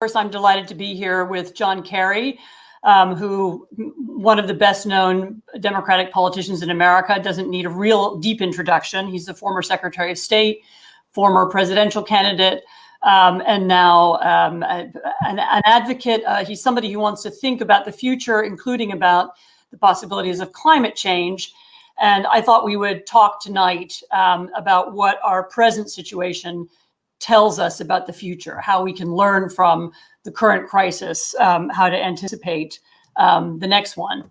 First, I'm delighted to be here with John Kerry, who one of the best known Democratic politicians in America, doesn't need a real deep introduction. He's the former Secretary of State, former presidential candidate, and now an advocate. He's somebody who wants to think about the future, including about the possibilities of climate change. And I thought we would talk tonight about what our present situation tells us about the future, how we can learn from the current crisis, how to anticipate the next one.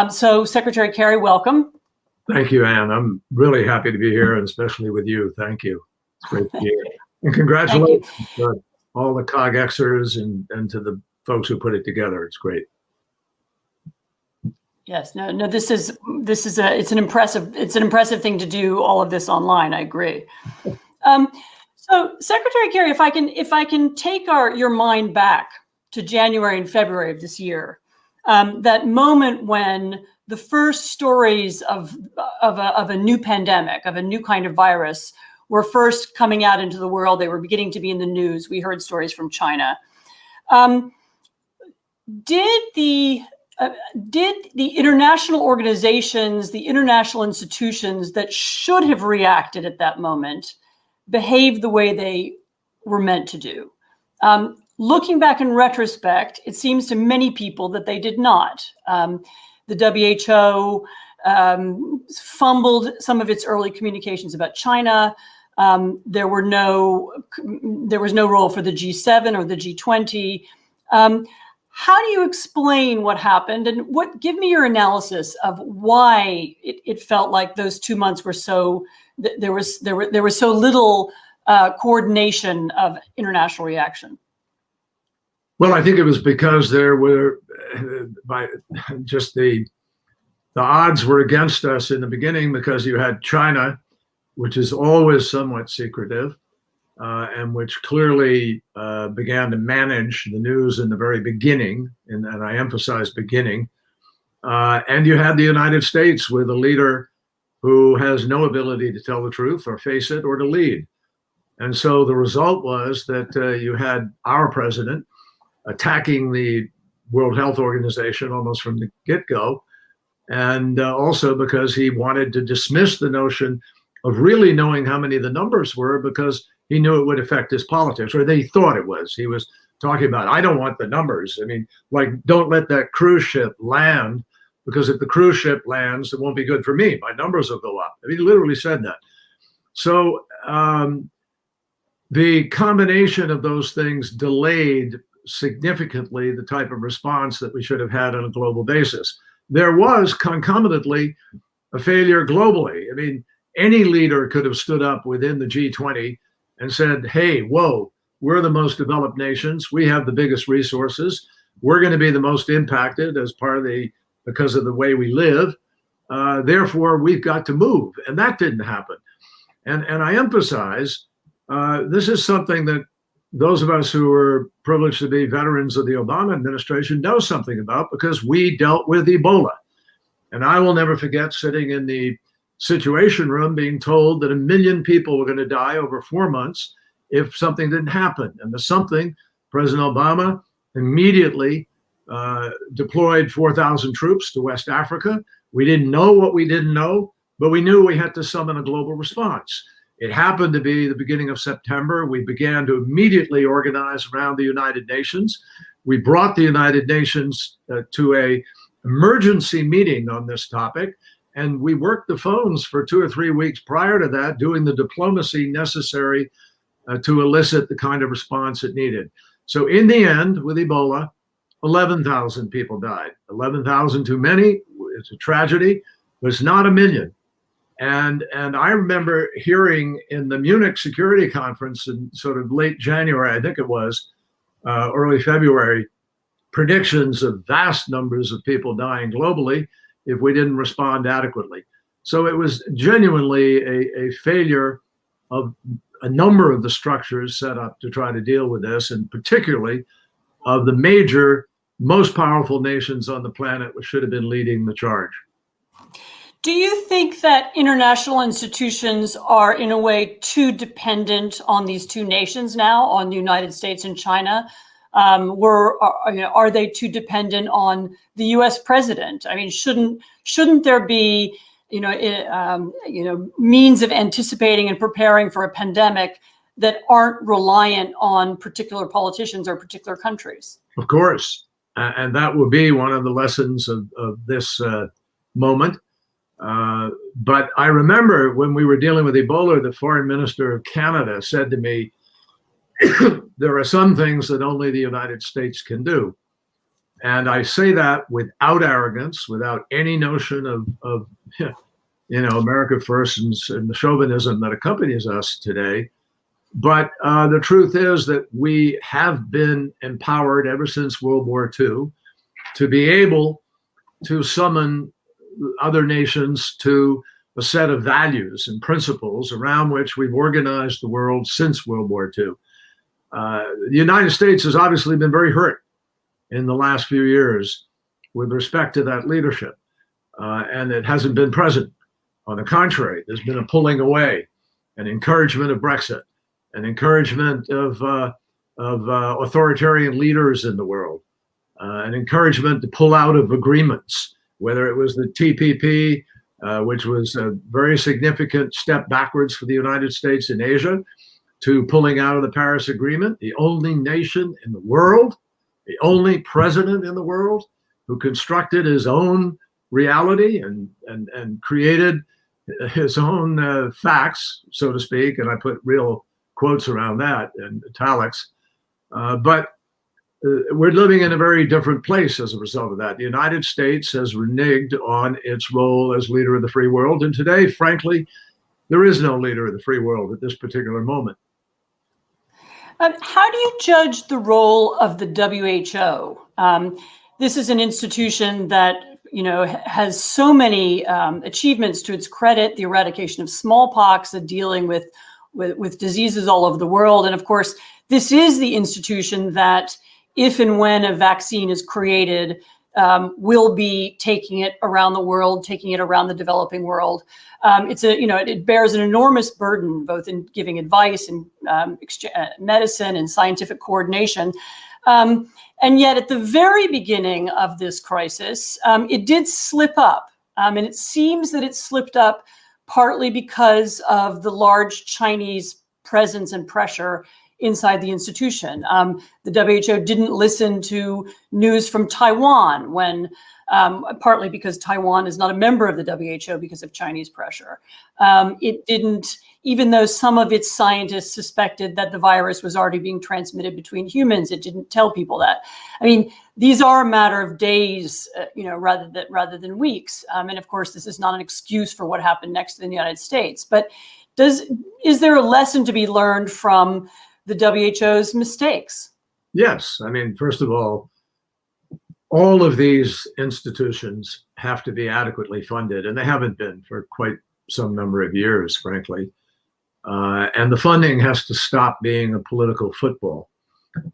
So Secretary Kerry, welcome. Thank you, Anne. I'm really happy to be here, and especially with you. Thank you. It's great to be here. And congratulations to all the CogXers and to the folks who put it together. It's great. Yes, no, it's an impressive thing to do all of this online. I agree. So Secretary Kerry, if I can take your mind back to January and February of this year, that moment when the first stories of a new pandemic, of a new kind of virus, were first coming out into the world. They were beginning to be in the news. We heard stories from China. Did the international organizations, the international institutions that should have reacted at that moment behave the way they were meant to do? Looking back in retrospect, it seems to many people that they did not. The WHO fumbled some of its early communications about China. There was no role for the G7 or the G20. How do you explain what happened, and give me your analysis of why it felt like those 2 months were so, there was so little coordination of international reaction? Well, I think it was because there were, the odds were against us in the beginning, because you had China, which is always somewhat secretive, and which clearly began to manage the news in the very beginning, and I emphasize beginning. And you had the United States with a leader who has no ability to tell the truth or face it or to lead. And so the result was that you had our president attacking the World Health Organization almost from the get-go, and also because he wanted to dismiss the notion of really knowing how many the numbers were, because he knew it would affect his politics, or they thought it was. He was talking about, I don't want the numbers. I mean, like, don't let that cruise ship land, because if the cruise ship lands, it won't be good for me. My numbers will go up. I mean, he literally said that. So the combination of those things delayed significantly the type of response that we should have had on a global basis. There was concomitantly a failure globally. I mean, any leader could have stood up within the G20 and said, hey, whoa, we're the most developed nations. We have the biggest resources. We're going to be the most impacted as part of because of the way we live. Therefore, we've got to move. And that didn't happen. And I emphasize, this is something that those of us who were privileged to be veterans of the Obama administration know something about, because we dealt with Ebola. And I will never forget sitting in the Situation Room being told that 1 million people were going to die over 4 months if something didn't happen. And the something, President Obama immediately deployed 4,000 troops to West Africa. We didn't know what we didn't know, but we knew we had to summon a global response. It happened to be the beginning of September. We began to immediately organize around the United Nations. We brought the United Nations to an emergency meeting on this topic. And we worked the phones for 2 or 3 weeks prior to that, doing the diplomacy necessary to elicit the kind of response it needed. So in the end, with Ebola, 11,000 people died. 11,000 too many. It's a tragedy, but it's not 1 million. And I remember hearing in the Munich Security Conference in sort of late January, I think it was, early February, predictions of vast numbers of people dying globally if we didn't respond adequately. So it was genuinely a failure of a number of the structures set up to try to deal with this, and particularly of the major, most powerful nations on the planet, which should have been leading the charge. Do you think that international institutions are, in a way, too dependent on these two nations now, on the United States and China? Are they too dependent on the U.S. president? I mean, shouldn't there be means of anticipating and preparing for a pandemic that aren't reliant on particular politicians or particular countries? Of course, and that will be one of the lessons of this moment. But I remember when we were dealing with Ebola, the foreign minister of Canada said to me, there are some things that only the United States can do. And I say that without arrogance, without any notion of America first and the chauvinism that accompanies us today. But the truth is that we have been empowered ever since World War II to be able to summon other nations to a set of values and principles around which we've organized the world since World War II. The United States has obviously been very hurt in the last few years with respect to that leadership, and it hasn't been present. On the contrary, there's been a pulling away, an encouragement of Brexit, an encouragement of authoritarian leaders in the world, an encouragement to pull out of agreements, whether it was the TPP, which was a very significant step backwards for the United States in Asia, to pulling out of the Paris Agreement, the only nation in the world, the only president in the world who constructed his own reality and created his own facts, so to speak, and I put real quotes around that in italics. But we're living in a very different place as a result of that. The United States has reneged on its role as leader of the free world. And today, frankly, there is no leader of the free world at this particular moment. How do you judge the role of the WHO? This is an institution that has so many achievements to its credit: the eradication of smallpox, the dealing with diseases all over the world, and of course, this is the institution that, if and when a vaccine is created, will be taking it around the world, taking it around the developing world. It bears an enormous burden, both in giving advice and medicine and scientific coordination. And yet at the very beginning of this crisis, it did slip up. And it seems that it slipped up partly because of the large Chinese presence and pressure inside the institution. The WHO didn't listen to news from Taiwan when, partly because Taiwan is not a member of the WHO because of Chinese pressure. It didn't, even though some of its scientists suspected that the virus was already being transmitted between humans, it didn't tell people that. I mean, these are a matter of days, rather than weeks. And of course, this is not an excuse for what happened next in the United States. But is there a lesson to be learned from the WHO's mistakes? Yes. I mean, first of all of these institutions have to be adequately funded, and they haven't been for quite some number of years, frankly. And the funding has to stop being a political football.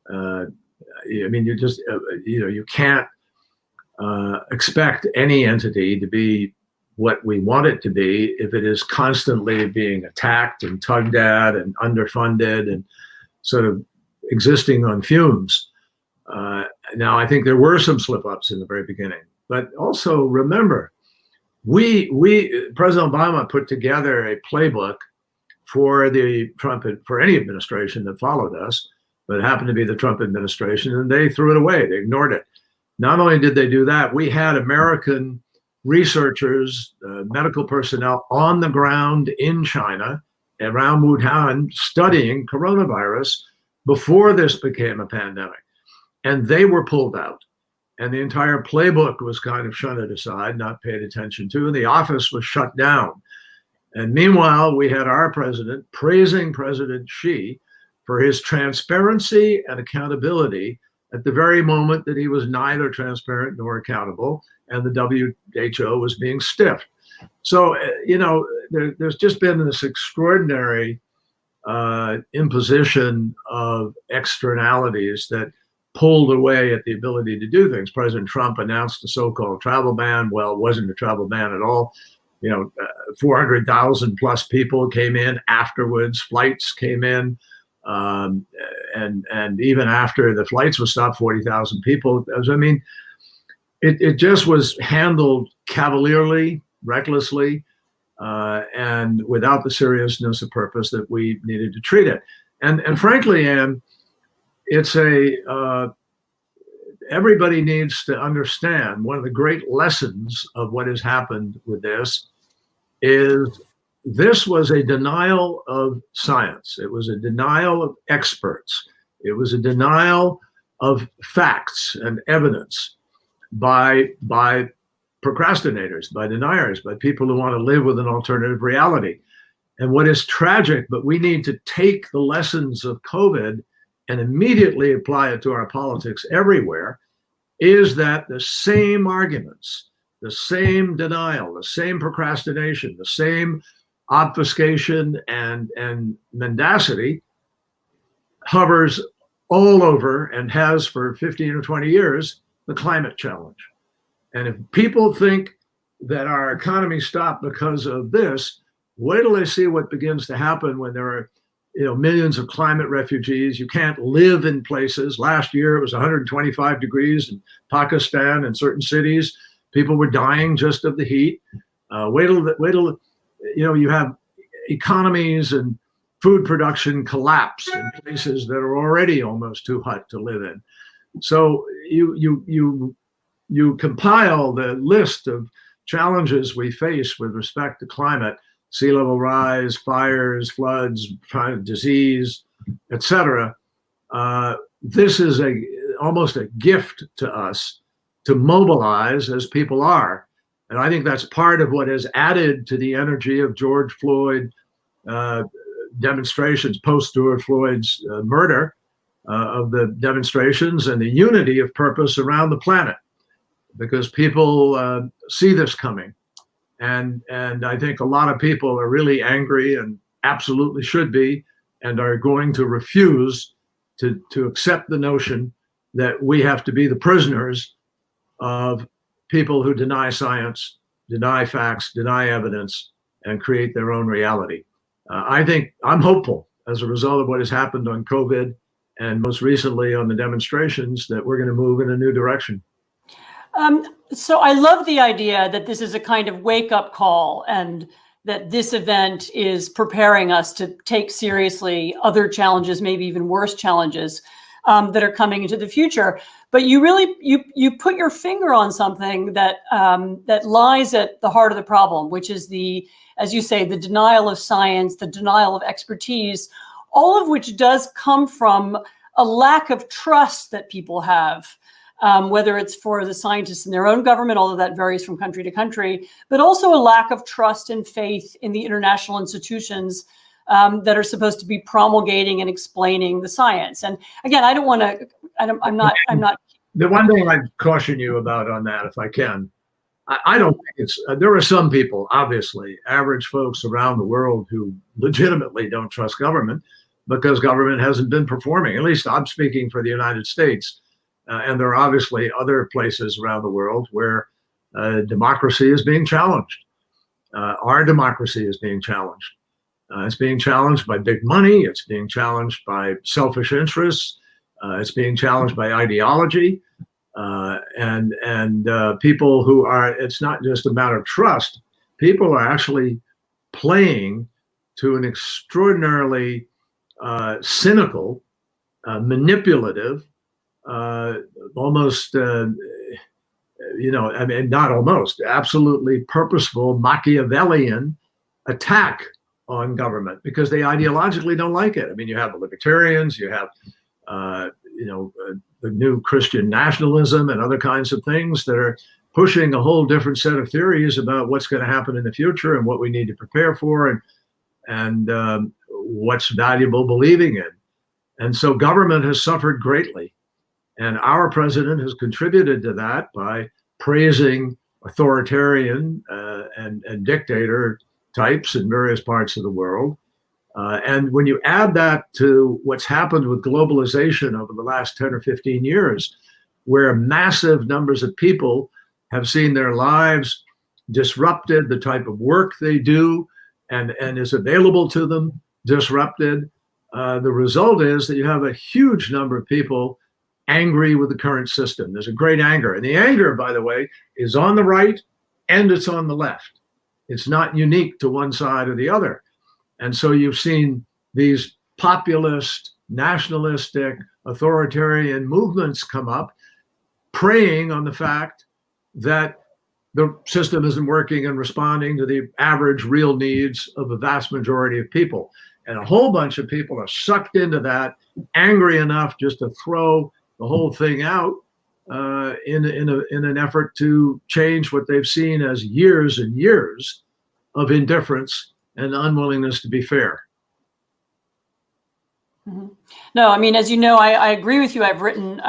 I mean, you can't expect any entity to be what we want it to be if it is constantly being attacked and tugged at and underfunded and sort of existing on fumes. Now, I think there were some slip-ups in the very beginning, but also remember, President Obama put together a playbook for for any administration that followed us, but it happened to be the Trump administration, and they threw it away. They ignored it. Not only did they do that, we had American researchers, medical personnel on the ground in China, around Wuhan, studying coronavirus before this became a pandemic. And they were pulled out. And the entire playbook was kind of shunted aside, not paid attention to, and the office was shut down. And meanwhile, we had our president praising President Xi for his transparency and accountability at the very moment that he was neither transparent nor accountable, and the WHO was being stiffed. So, there's just been this extraordinary imposition of externalities that pulled away at the ability to do things. President Trump announced a so-called travel ban. Well, it wasn't a travel ban at all. 400,000 plus people came in afterwards. Flights came in. and even after the flights were stopped, 40,000 people. I mean, it just was handled cavalierly, recklessly, and without the seriousness of purpose that we needed to treat it. And frankly, Anne, it's everybody needs to understand one of the great lessons of what has happened with this is this was a denial of science. It was a denial of experts. It was a denial of facts and evidence by procrastinators, by deniers, by people who want to live with an alternative reality. And what is tragic, but we need to take the lessons of COVID and immediately apply it to our politics everywhere, is that the same arguments, the same denial, the same procrastination, the same obfuscation and mendacity hovers all over and has for 15 or 20 years the climate challenge. And if people think that our economy stopped because of this, wait till they see what begins to happen when there are millions of climate refugees. You can't live in places. Last year it was 125 degrees in Pakistan and certain cities. People were dying just of the heat. Wait till you have economies and food production collapse in places that are already almost too hot to live in. So you compile the list of challenges we face with respect to climate: sea level rise, fires, floods, disease, etc. This is almost a gift to us to mobilize as people are. And I think that's part of what has added to the energy of George Floyd demonstrations, post George Floyd's murder, of the demonstrations, and the unity of purpose around the planet, because people see this coming. And I think a lot of people are really angry, and absolutely should be, and are going to refuse to accept the notion that we have to be the prisoners of people who deny science, deny facts, deny evidence, and create their own reality. I think I'm hopeful as a result of what has happened on COVID and most recently on the demonstrations that we're going to move in a new direction. So I love the idea that this is a kind of wake-up call, and that this event is preparing us to take seriously other challenges, maybe even worse challenges that are coming into the future. But you really you put your finger on something that that lies at the heart of the problem, which is as you say, the denial of science, the denial of expertise, all of which does come from a lack of trust that people have. Whether it's for the scientists in their own government, although that varies from country to country, but also a lack of trust and faith in the international institutions that are supposed to be promulgating and explaining the science. And again, I'm not. The one thing I'd caution you about on that, if I can, I don't think there are some people, obviously, average folks around the world, who legitimately don't trust government because government hasn't been performing. At least I'm speaking for the United States. And there are obviously other places around the world where democracy is being challenged. Our democracy is being challenged. It's being challenged by big money. It's being challenged by selfish interests. It's being challenged by ideology. And people who are, it's not just a matter of trust. People are actually playing to an extraordinarily cynical, manipulative, almost, not almost, absolutely purposeful Machiavellian attack on government, because they ideologically don't like it. I mean, you have the libertarians, you have, the new Christian nationalism and other kinds of things that are pushing a whole different set of theories about what's going to happen in the future and what we need to prepare for, and what's valuable believing in. And so government has suffered greatly. And our president has contributed to that by praising authoritarian and dictator types in various parts of the world. And when you add that to what's happened with globalization over the last 10 or 15 years, where massive numbers of people have seen their lives disrupted, the type of work they do and is available to them disrupted, the result is that you have a huge number of people angry with the current system. There's a great anger. And the anger, by the way, is on the right and it's on the left. It's not unique to one side or the other. And so you've seen these populist, nationalistic, authoritarian movements come up, preying on the fact that the system isn't working and responding to the average real needs of the vast majority of people. And a whole bunch of people are sucked into that, angry enough just to throw the whole thing out in an effort to change what they've seen as years and years of indifference and unwillingness to be fair. Mm-hmm. No, I mean, as you know, I agree with you. I've written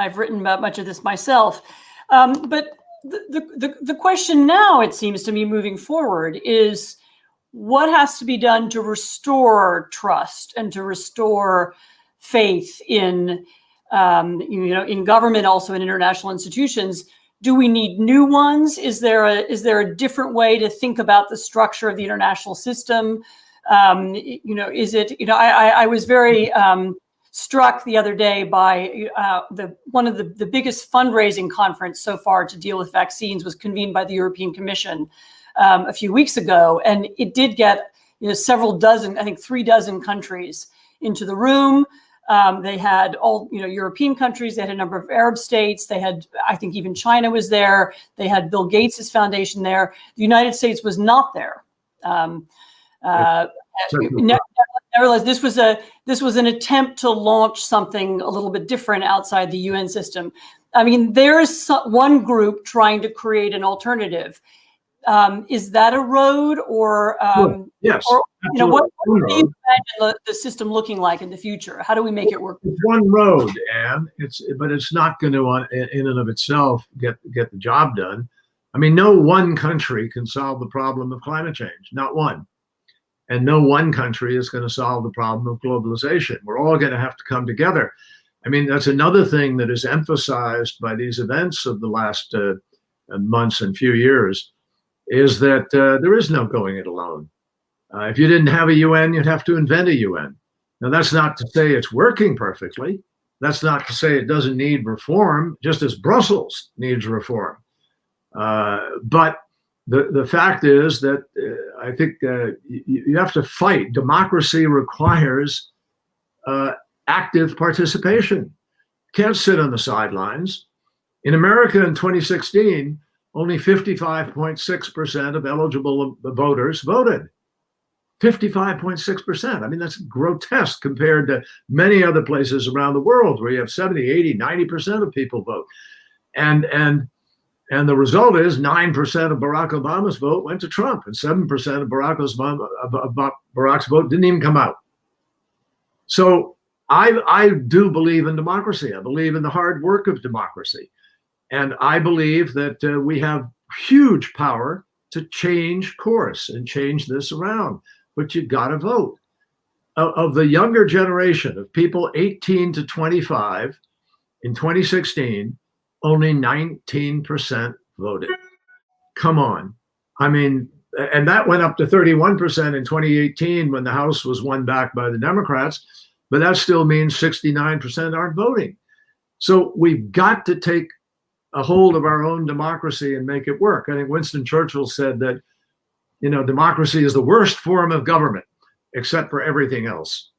about much of this myself. But the question now, it seems to me, moving forward, is what has to be done to restore trust and to restore faith in, in government, also in international institutions. Do we need new ones? Is there a different way to think about the structure of the international system? Is it, I was very struck the other day by one of the biggest fundraising conference so far to deal with vaccines was convened by the European Commission a few weeks ago, and it did get several dozen, I think 3 dozen countries into the room. They had all European countries. They had a number of Arab states. They had, I think, even China was there. They had Bill Gates's foundation there. The United States was not there. Nevertheless, this was an attempt to launch something a little bit different outside the UN system. I mean, there is one group trying to create an alternative. Is that a road, or yes? Or what do you imagine the system looking like in the future? How do we make it work? It's one road, Anne. But it's not going to, in and of itself, get the job done. I mean, no one country can solve the problem of climate change. Not one. And no one country is going to solve the problem of globalization. We're all going to have to come together. I mean, that's another thing that is emphasized by these events of the last months and few years, is that there is no going it alone. If you didn't have a UN, you'd have to invent a UN. Now, that's not to say it's working perfectly. That's not to say it doesn't need reform, just as Brussels needs reform. But the fact is that I think you have to fight. Democracy requires active participation. You can't sit on the sidelines. In America in 2016, only 55.6% of eligible voters voted. 55.6%. I mean, that's grotesque compared to many other places around the world where you have 70, 80, 90% of people vote. And the result is 9% of Barack Obama's vote went to Trump, and 7% of Barack's vote didn't even come out. So I do believe in democracy. I believe in the hard work of democracy. And I believe that we have huge power to change course and change this around. But you got to vote. Of the younger generation of people 18 to 25 in 2016, only 19% voted. Come on. I mean, and that went up to 31% in 2018 when the House was won back by the Democrats. But that still means 69% aren't voting. So we've got to take a hold of our own democracy and make it work. I think Winston Churchill said that, democracy is the worst form of government, except for everything else.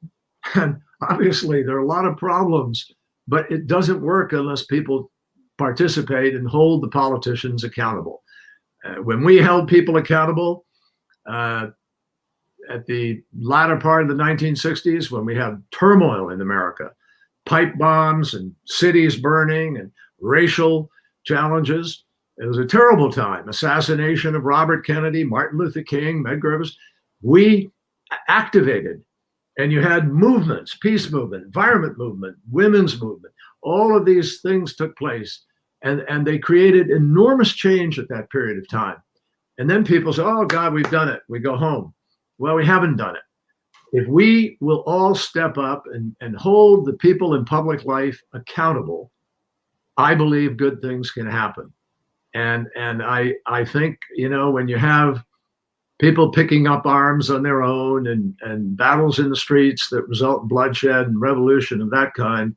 And obviously there are a lot of problems, but it doesn't work unless people participate and hold the politicians accountable. When we held people accountable at the latter part of the 1960s, when we had turmoil in America, pipe bombs and cities burning and racial challenges. It was a terrible time. Assassination of Robert Kennedy, Martin Luther King, Medgar Evers. We activated, and you had movements, peace movement, environment movement, women's movement. All of these things took place, and they created enormous change at that period of time. And then people say, oh God, we've done it. We go home. Well, we haven't done it. If we will all step up and hold the people in public life accountable, I believe good things can happen. And I think, when you have people picking up arms on their own and battles in the streets that result in bloodshed and revolution of that kind,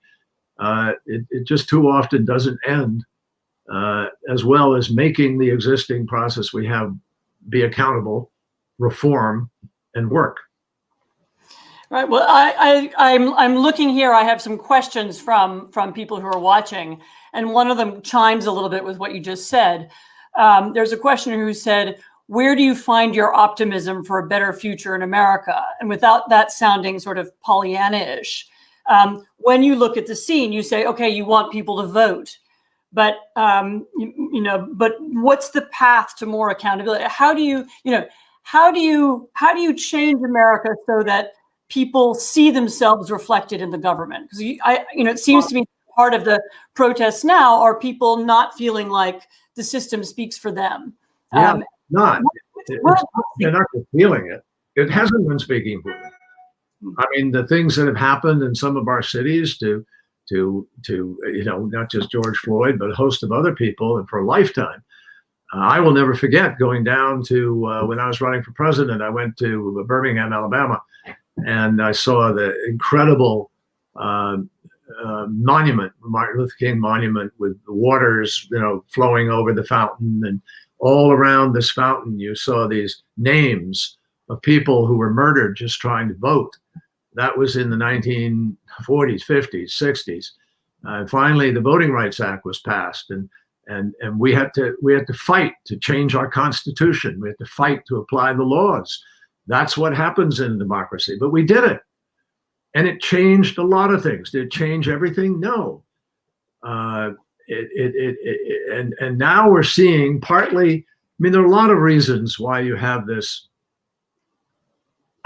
it just too often doesn't end, as well as making the existing process we have be accountable, reform, and work. Right. Well, I'm looking here. I have some questions from people who are watching, and one of them chimes a little bit with what you just said. There's a questioner who said, "Where do you find your optimism for a better future in America?" And without that sounding sort of Pollyanna-ish, when you look at the scene, you say, "Okay, you want people to vote, but but what's the path to more accountability? How do you change America so that people see themselves reflected in the government?" Because it seems to me part of the protests now are people not feeling like the system speaks for them. Yeah, they're not just feeling it. It hasn't been speaking for them. I mean, the things that have happened in some of our cities to not just George Floyd, but a host of other people, and for a lifetime. I will never forget going down to when I was running for president. I went to Birmingham, Alabama, and I saw the incredible monument, Martin Luther King monument, with the waters, flowing over the fountain, and all around this fountain, you saw these names of people who were murdered just trying to vote. That was in the 1940s, 50s, 60s. Finally, the Voting Rights Act was passed, and we had to fight to change our Constitution. We had to fight to apply the laws. That's what happens in a democracy. But we did it, and it changed a lot of things. Did it change everything? No. And now we're seeing partly. I mean, there are a lot of reasons why you have this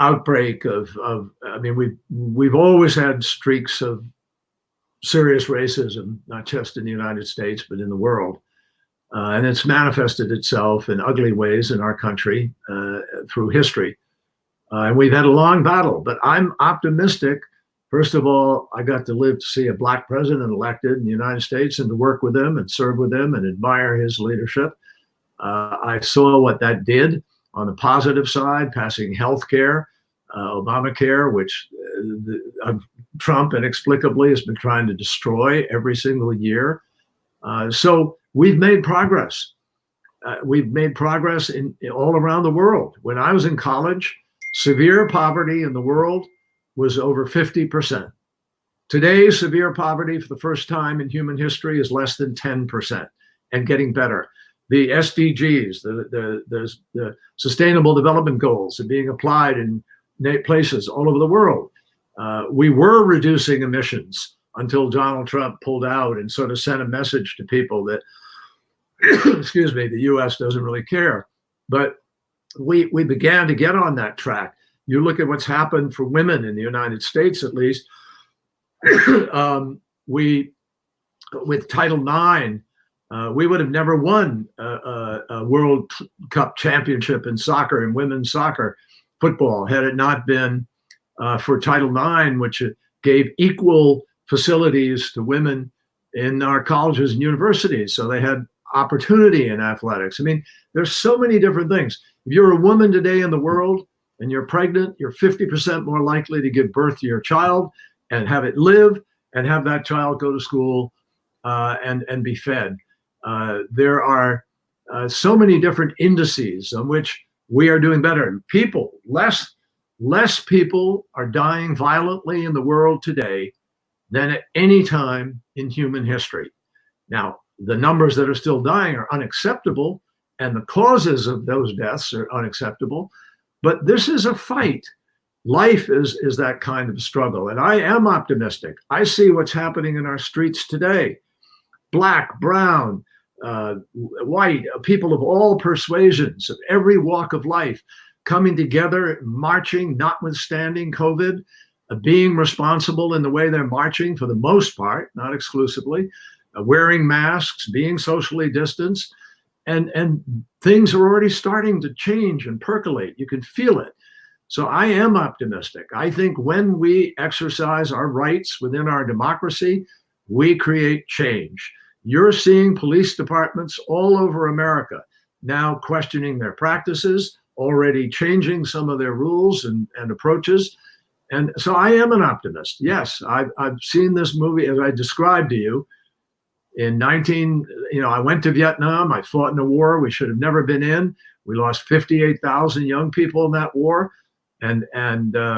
outbreak of I mean, we've always had streaks of serious racism, not just in the United States, but in the world. And it's manifested itself in ugly ways in our country through history. And we've had a long battle, but I'm optimistic. First of all, I got to live to see a Black president elected in the United States and to work with him and serve with him and admire his leadership. I saw what that did on the positive side, passing health care, Obamacare, which Trump inexplicably has been trying to destroy every single year. So we've made progress. We've made progress in all around the world. When I was in college, severe poverty in the world was over 50%. Today, severe poverty for the first time in human history is less than 10% and getting better. The SDGs, the Sustainable Development Goals, are being applied in places all over the world. We were reducing emissions until Donald Trump pulled out and sort of sent a message to people that, excuse me, the US doesn't really care. But we began to get on that track. You look at what's happened for women in the United States, at least. With Title IX, we would have never won a World Cup championship in soccer and women's soccer football had it not been for Title IX, which gave equal facilities to women in our colleges and universities. So they had opportunity in athletics. I mean, there's so many different things. If you're a woman today in the world and you're pregnant, you're 50% more likely to give birth to your child and have it live and have that child go to school and be fed. There are so many different indices on which we are doing better. People, less people are dying violently in the world today than at any time in human history. Now, the numbers that are still dying are unacceptable, and the causes of those deaths are unacceptable. But this is a fight. Life is that kind of struggle, and I am optimistic. I see what's happening in our streets today. Black, brown, white, people of all persuasions, of every walk of life, coming together, marching, notwithstanding COVID, being responsible in the way they're marching for the most part, not exclusively, wearing masks, being socially distanced, and things are already starting to change and percolate. You can feel it. So I am optimistic. I think when we exercise our rights within our democracy, we create change. You're seeing police departments all over America now questioning their practices, already changing some of their rules and approaches. And so I am an optimist. Yes, I've seen this movie, as I described to you. I went to Vietnam. I fought in a war we should have never been in. We lost 58,000 young people in that war. And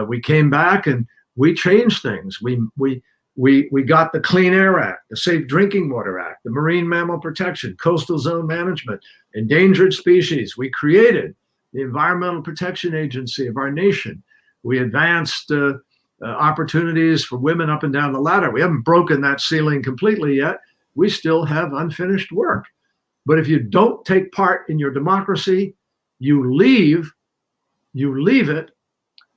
we came back and we changed things. We got the Clean Air Act, the Safe Drinking Water Act, the Marine Mammal Protection, Coastal Zone Management, Endangered Species. We created the Environmental Protection Agency of our nation. We advanced opportunities for women up and down the ladder. We haven't broken that ceiling completely yet. We still have unfinished work. But if you don't take part in your democracy, you leave it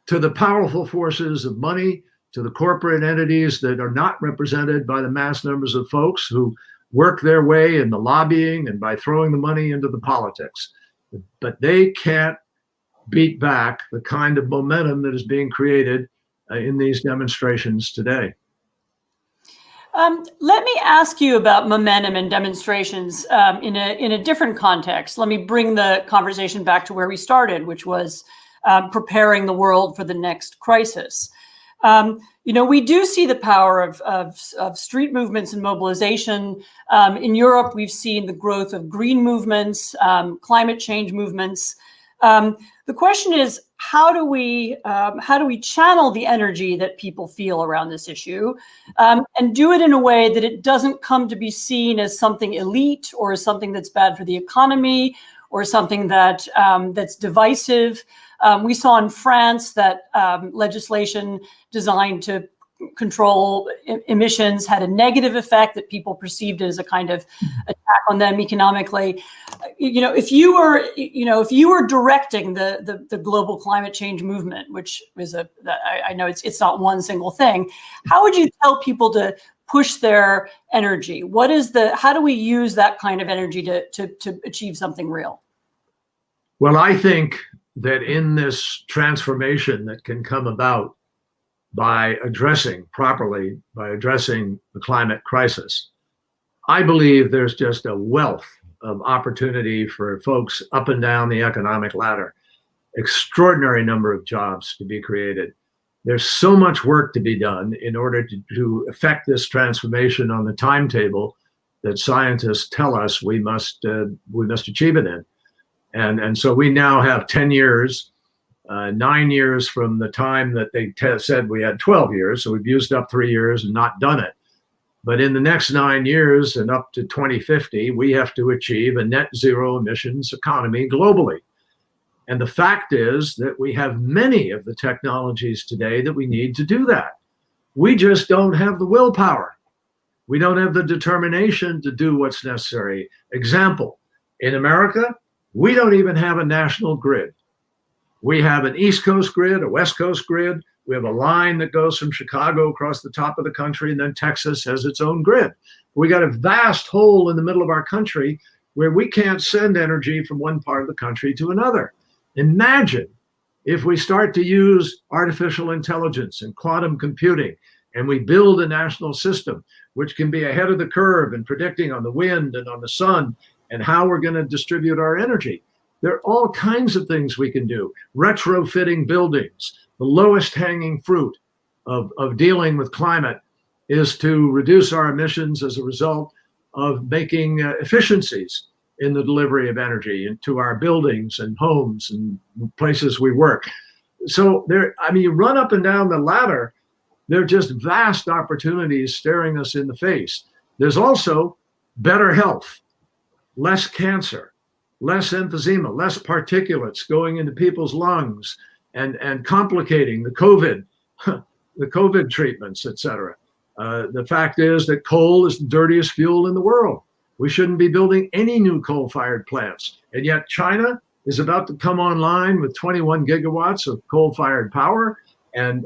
to the powerful forces of money, to the corporate entities that are not represented by the mass numbers of folks who work their way in the lobbying and by throwing the money into the politics. But they can't beat back the kind of momentum that is being created in these demonstrations today. Let me ask you about momentum and demonstrations in a different context. Let me bring the conversation back to where we started, which was preparing the world for the next crisis. We do see the power of street movements and mobilization. In Europe, we've seen the growth of green movements, climate change movements. The question is, how do we channel the energy that people feel around this issue, and do it in a way that it doesn't come to be seen as something elite or as something that's bad for the economy or something that's divisive. We saw in France that legislation designed to control emissions had a negative effect, that people perceived it as a kind of attack on them economically. If you were directing the global climate change movement, which is I know it's not one single thing, how would you tell people to push their energy? How do we use that kind of energy to achieve something real? Well, I think that in this transformation that can come about by addressing the climate crisis, I believe there's just a wealth of opportunity for folks up and down the economic ladder. Extraordinary number of jobs to be created. There's so much work to be done in order to effect this transformation on the timetable that scientists tell us we must achieve it in. And so we now have 10 years, 9 years from the time that they said we had 12 years. So we've used up 3 years and not done it. But in the next 9 years and up to 2050, we have to achieve a net zero emissions economy globally. And the fact is that we have many of the technologies today that we need to do that. We just don't have the willpower. We don't have the determination to do what's necessary. Example, in America, we don't even have a national grid. We have an East Coast grid, a West Coast grid. We have a line that goes from Chicago across the top of the country, and then Texas has its own grid. We got a vast hole in the middle of our country where we can't send energy from one part of the country to another. Imagine if we start to use artificial intelligence and quantum computing, and we build a national system which can be ahead of the curve in predicting on the wind and on the sun and how we're going to distribute our energy. There are all kinds of things we can do. Retrofitting buildings. The lowest hanging fruit of dealing with climate is to reduce our emissions as a result of making efficiencies in the delivery of energy into our buildings and homes and places we work. So you run up and down the ladder, there are just vast opportunities staring us in the face. There's also better health, less cancer, less emphysema, less particulates going into people's lungs and complicating the COVID treatments, et cetera. The fact is that coal is the dirtiest fuel in the world. We shouldn't be building any new coal-fired plants. And yet China is about to come online with 21 gigawatts of coal-fired power. And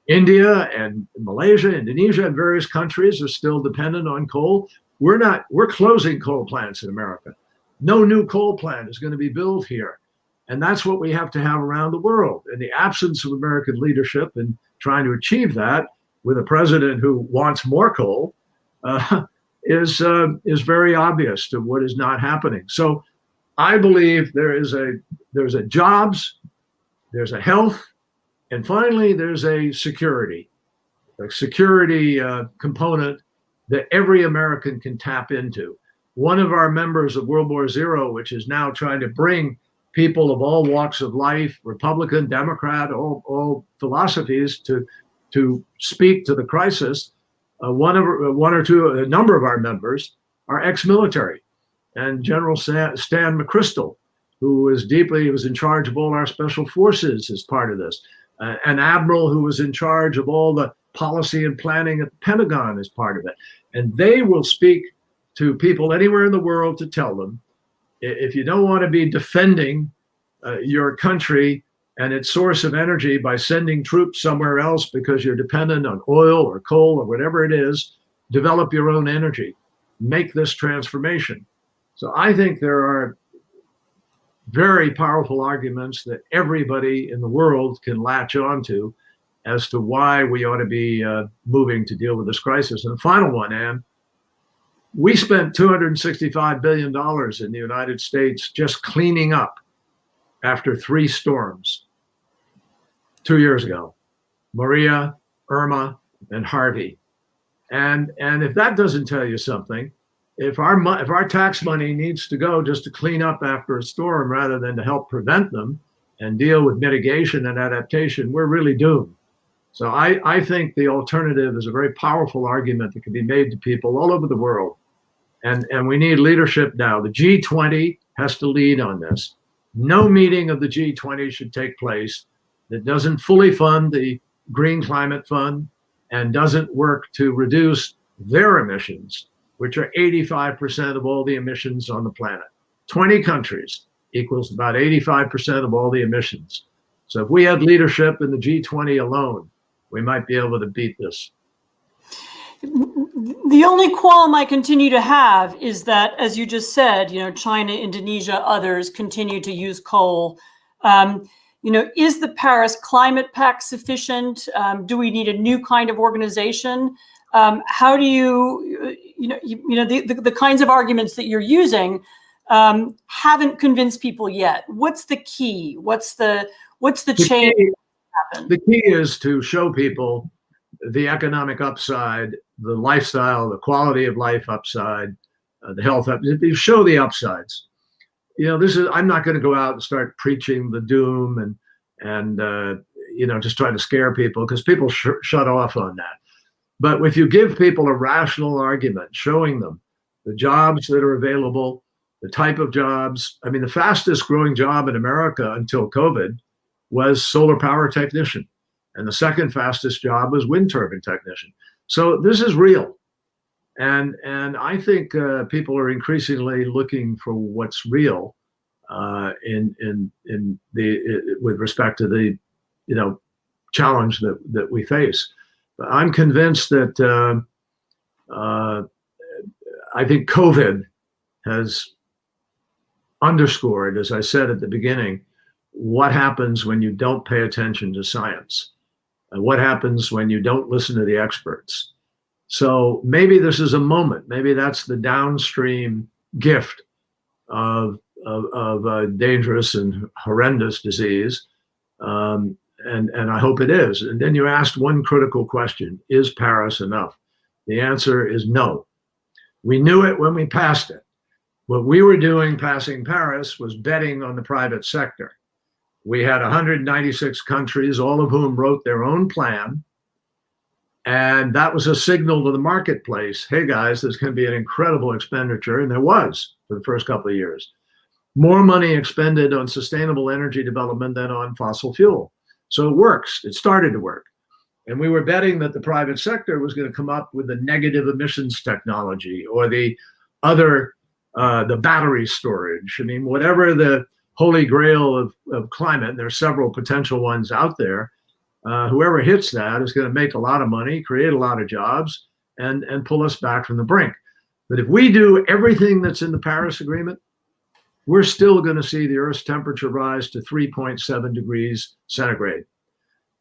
India and Malaysia, Indonesia, and various countries are still dependent on coal. We're closing coal plants in America. No new coal plant is going to be built here. And that's what we have to have around the world. And the absence of American leadership in trying to achieve that with a president who wants more coal is very obvious to what is not happening. So I believe there's a jobs, there's a health, and finally there's a security component that every American can tap into. One of our members of World War Zero, which is now trying to bring people of all walks of life, Republican, Democrat, all philosophies, to speak to the crisis. A number of our members are ex-military, and General Stan McChrystal, who was in charge of all our special forces as part of this, an admiral who was in charge of all the policy and planning at the Pentagon as part of it. And they will speak to people anywhere in the world to tell them, if you don't want to be defending your country and its source of energy by sending troops somewhere else because you're dependent on oil or coal or whatever it is, develop your own energy, make this transformation. So I think there are very powerful arguments that everybody in the world can latch onto as to why we ought to be moving to deal with this crisis. And the final one, Anne, we spent $265 billion in the United States just cleaning up after 3 storms 2 years ago: Maria, Irma, and Harvey. And if that doesn't tell you something, if our tax money needs to go just to clean up after a storm rather than to help prevent them and deal with mitigation and adaptation, we're really doomed. So I think the alternative is a very powerful argument that can be made to people all over the world. And we need leadership now. The G20 has to lead on this. No meeting of the G20 should take place that doesn't fully fund the Green Climate Fund and doesn't work to reduce their emissions, which are 85% of all the emissions on the planet. 20 countries equals about 85% of all the emissions. So if we had leadership in the G20 alone, we might be able to beat this. The only qualm I continue to have is that, as you just said, China, Indonesia, others continue to use coal. Is the Paris Climate Pact sufficient? Do we need a new kind of organization? How do the kinds of arguments that you're using haven't convinced people yet? What's the key? What's the change? The key is to show people the economic upside, the lifestyle, the quality of life upside, the health upside. Show the upsides. I'm not going to go out and start preaching the doom and just trying to scare people, because people shut off on that. But if you give people a rational argument, showing them the jobs that are available, the type of jobs. I mean, the fastest growing job in America until COVID was solar power technician. And the second fastest job was wind turbine technician. So this is real. And I think people are increasingly looking for what's real with respect to the challenge that we face. But I'm convinced that I think COVID has underscored, as I said at the beginning, what happens when you don't pay attention to science, and what happens when you don't listen to the experts. So maybe this is a moment. Maybe that's the downstream gift of a dangerous and horrendous disease, and I hope it is. And then you asked one critical question: is Paris enough? The answer is no. We knew it when we passed it. What we were doing passing Paris was betting on the private sector. We had 196 countries, all of whom wrote their own plan. And that was a signal to the marketplace: hey guys, there's going to be an incredible expenditure. And there was for the first couple of years. More money expended on sustainable energy development than on fossil fuel. So it works. It started to work. And we were betting that the private sector was going to come up with the negative emissions technology or the other, the battery storage. I mean, whatever the holy grail of climate, and there are several potential ones out there, whoever hits that is going to make a lot of money, create a lot of jobs, and pull us back from the brink. But if we do everything that's in the Paris Agreement, we're still going to see the Earth's temperature rise to 3.7 degrees centigrade.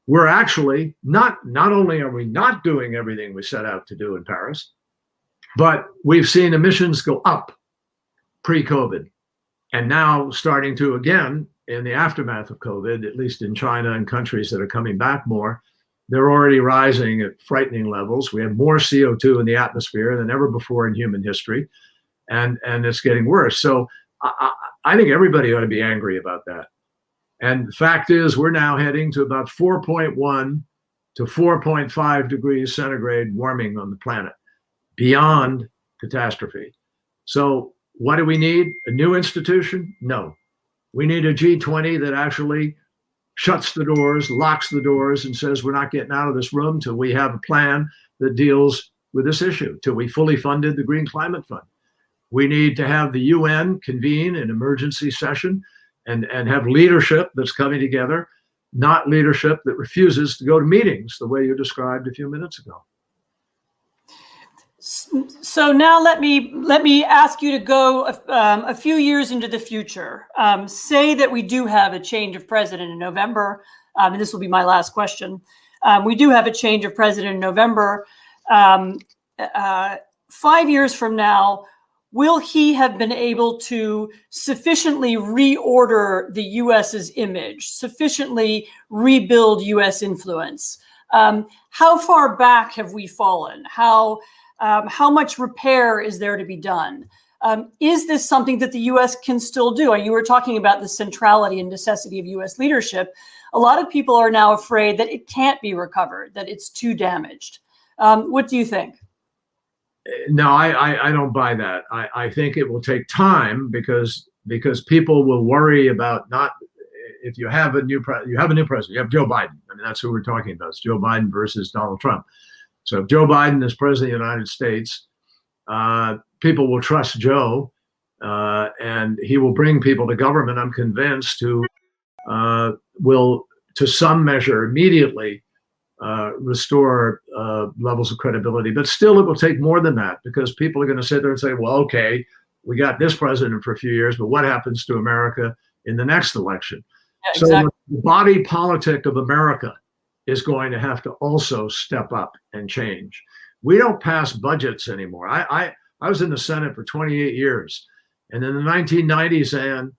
We're actually not only are we not doing everything we set out to do in Paris, but we've seen emissions go up pre-COVID. And now starting to, again, in the aftermath of COVID, at least in China and countries that are coming back more, they're already rising at frightening levels. We have more CO2 in the atmosphere than ever before in human history, and it's getting worse. So I think everybody ought to be angry about that. And the fact is, we're now heading to about 4.1 to 4.5 degrees centigrade warming on the planet, beyond catastrophe. So what do we need? A new institution? No. We need a G20 that actually shuts the doors, locks the doors, and says we're not getting out of this room till we have a plan that deals with this issue, till we fully funded the Green Climate Fund. We need to have the UN convene an emergency session and have leadership that's coming together, not leadership that refuses to go to meetings the way you described a few minutes ago. So now let me ask you to go a few years into the future. Say that we do have a change of president in November, and this will be my last question. We do have a change of president in November. 5 years from now, will he have been able to sufficiently reorder the US's image, sufficiently rebuild US influence? How far back have we fallen? How much repair is there to be done? Is this something that the US can still do? You were talking about the centrality and necessity of US leadership. A lot of people are now afraid that it can't be recovered, that it's too damaged. What do you think? No, I don't buy that. I think it will take time because people will worry about not, if you have a new president, you have Joe Biden. I mean, that's who we're talking about. It's Joe Biden versus Donald Trump. So if Joe Biden is president of the United States, people will trust Joe, and he will bring people to government, I'm convinced, who will, to some measure, immediately restore levels of credibility. But still, it will take more than that, because people are going to sit there and say, well, okay, we got this president for a few years, but what happens to America in the next election? Yeah, exactly. So the body politic of America is going to have to also step up and change. We don't pass budgets anymore. I was in the Senate for 28 years. And in the 1990s, and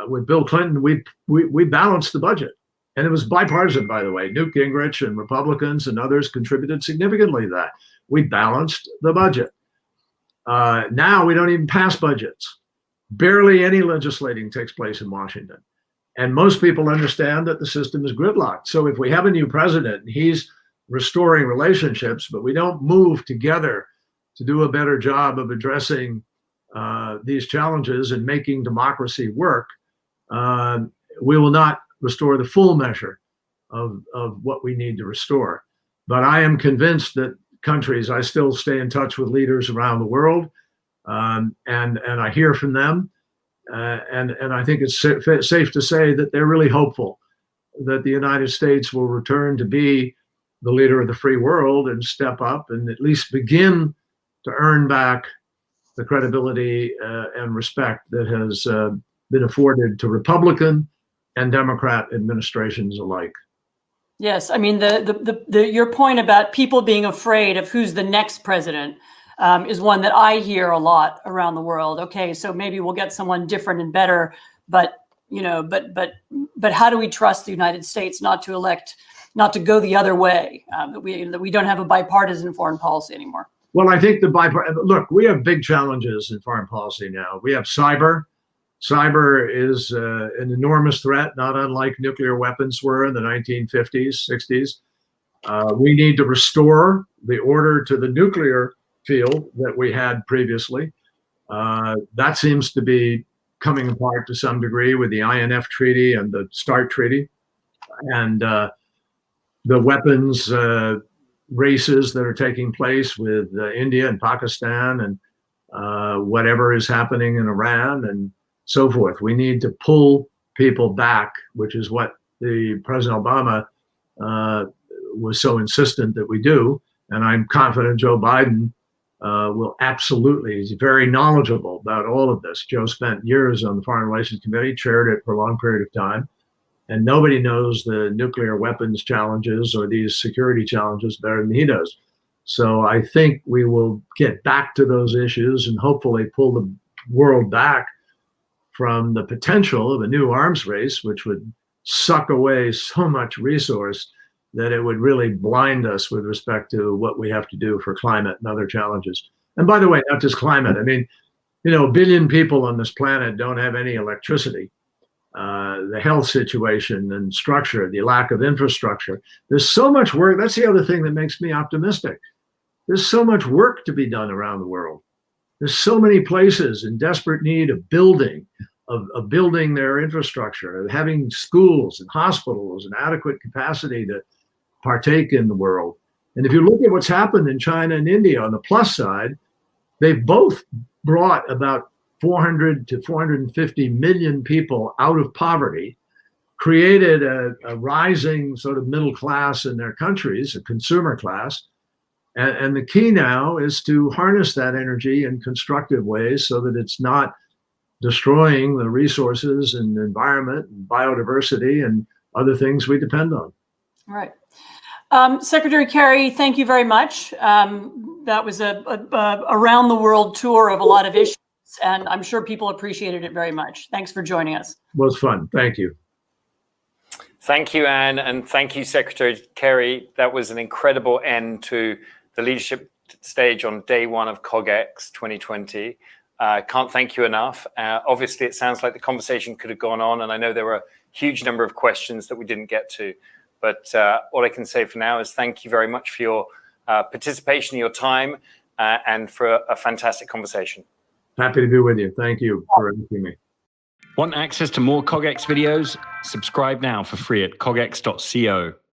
with Bill Clinton, we balanced the budget. And it was bipartisan, by the way. Newt Gingrich and Republicans and others contributed significantly to that. We balanced the budget. Now we don't even pass budgets. Barely any legislating takes place in Washington. And most people understand that the system is gridlocked. So if we have a new president and he's restoring relationships, but we don't move together to do a better job of addressing these challenges and making democracy work, we will not restore the full measure of what we need to restore. But I am convinced that countries, I still stay in touch with leaders around the world, and I hear from them. And I think it's safe to say that they're really hopeful that the United States will return to be the leader of the free world and step up and at least begin to earn back the credibility and respect that has been afforded to Republican and Democrat administrations alike. Yes, I mean, your point about people being afraid of who's the next president is one that I hear a lot around the world. Okay, so maybe we'll get someone different and better, but how do we trust the United States not to go the other way? That we don't have a bipartisan foreign policy anymore. Well, I think look, we have big challenges in foreign policy now. We have cyber. Cyber is an enormous threat, not unlike nuclear weapons were in the 1950s, 60s. We need to restore the order to the nuclear field that we had previously. That seems to be coming apart to some degree with the INF Treaty and the START Treaty, and the weapons races that are taking place with India and Pakistan and whatever is happening in Iran and so forth. We need to pull people back, which is what the President Obama was so insistent that we do. And I'm confident Joe Biden will absolutely, he's very knowledgeable about all of this. Joe spent years on the Foreign Relations Committee, chaired it for a long period of time. And nobody knows the nuclear weapons challenges or these security challenges better than he does. So I think we will get back to those issues and hopefully pull the world back from the potential of a new arms race, which would suck away so much resource that it would really blind us with respect to what we have to do for climate and other challenges. And by the way, not just climate. I mean, you know, 1 billion people on this planet don't have any electricity. The health situation and structure, the lack of infrastructure. There's so much work. That's the other thing that makes me optimistic. There's so much work to be done around the world. There's so many places in desperate need of building, of building their infrastructure, of having schools and hospitals and adequate capacity to partake in the world. And if you look at what's happened in China and India on the plus side, they've both brought about 400 to 450 million people out of poverty, created a rising sort of middle class in their countries, a consumer class. And the key now is to harness that energy in constructive ways so that it's not destroying the resources and the environment and biodiversity and other things we depend on. All right. Secretary Kerry, thank you very much. That was a around the world tour of a lot of issues, and I'm sure people appreciated it very much. Thanks for joining us. It was fun. Thank you. Thank you, Anne, and thank you, Secretary Kerry. That was an incredible end to the leadership stage on day one of CogX 2020. Can't thank you enough. Obviously, it sounds like the conversation could have gone on, and I know there were a huge number of questions that we didn't get to. But all I can say for now is thank you very much for your participation, your time, and for a fantastic conversation. Happy to be with you. Thank you for inviting me. Want access to more CogX videos? Subscribe now for free at cogx.co.